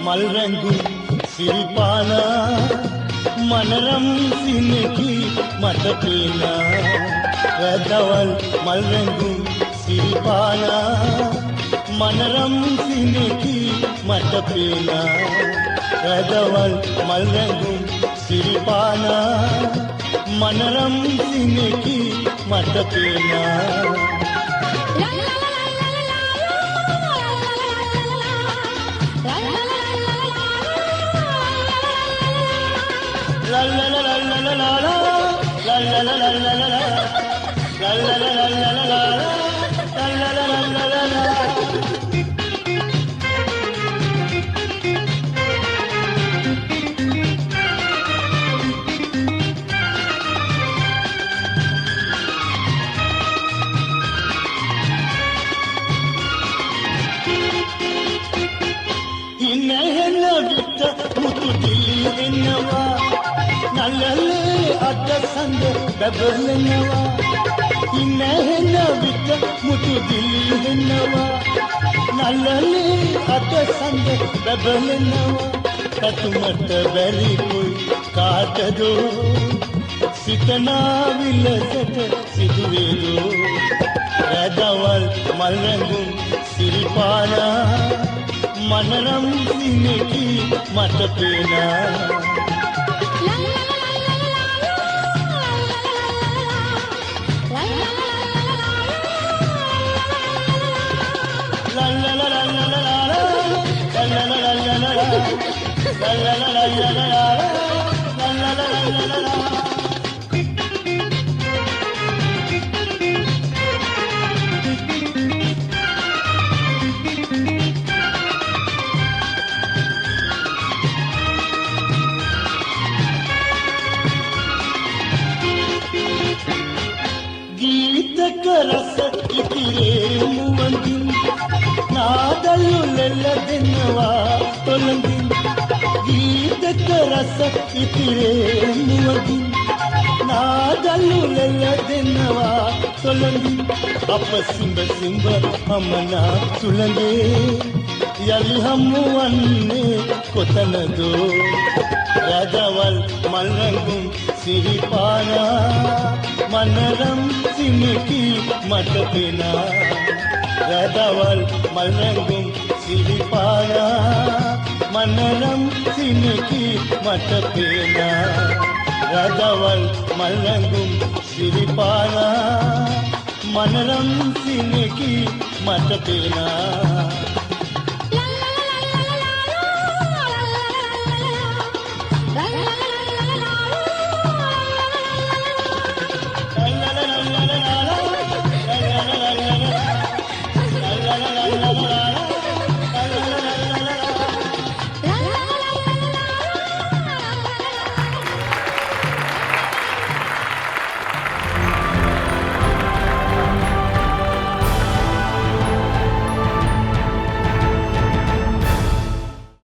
මල් රැඟුම් සිරිපානා මනරම් සිනකි මට පේනා රැදවල් මල් රැඟුම් සිරිපානා මනරම් සිනකි මට පේනා රැදවල් මල් රැඟුම් සිරිපානා මනරම් සිනකි මට පේනා la la la la la la la la la la la la la la la la නල්ලලේ අද සඳ බබලනවා ඉන්නහෙන විට මුතු දිලිහෙනවා නල්ලලේ අද සඳ බබලනවා කතුමට බැරි කුයි කාටදෝ සිතනා විලසට සිදුවේදෝ රැදවල් මල් රැඟුම් සිරිපානා මනරම් සිනකි මට පේනා ගීතක රස ඉතිරේ මුවන්දින් නාදලු ලෙල දෙනවා තොලඳින් ගීතක රස ඉතිරේ මුවන්දින් නාදලු ලෙල දෙනවා තොලඳින් අප සිඹ සිඹ අමනා සුළඟේ යලි හමුවන්නේ කොතනදෝ රාජවල් මල් රැඟුම් සිරිපානා මනරම් සිනකි මට පේනා රාජවල් මල් රැඟුම් සිරිපානා මනරම් සිනකි මට පේනා රාජවල් මල් රැඟුම් සිරිපානා මනරම් සිනකි මට පේනා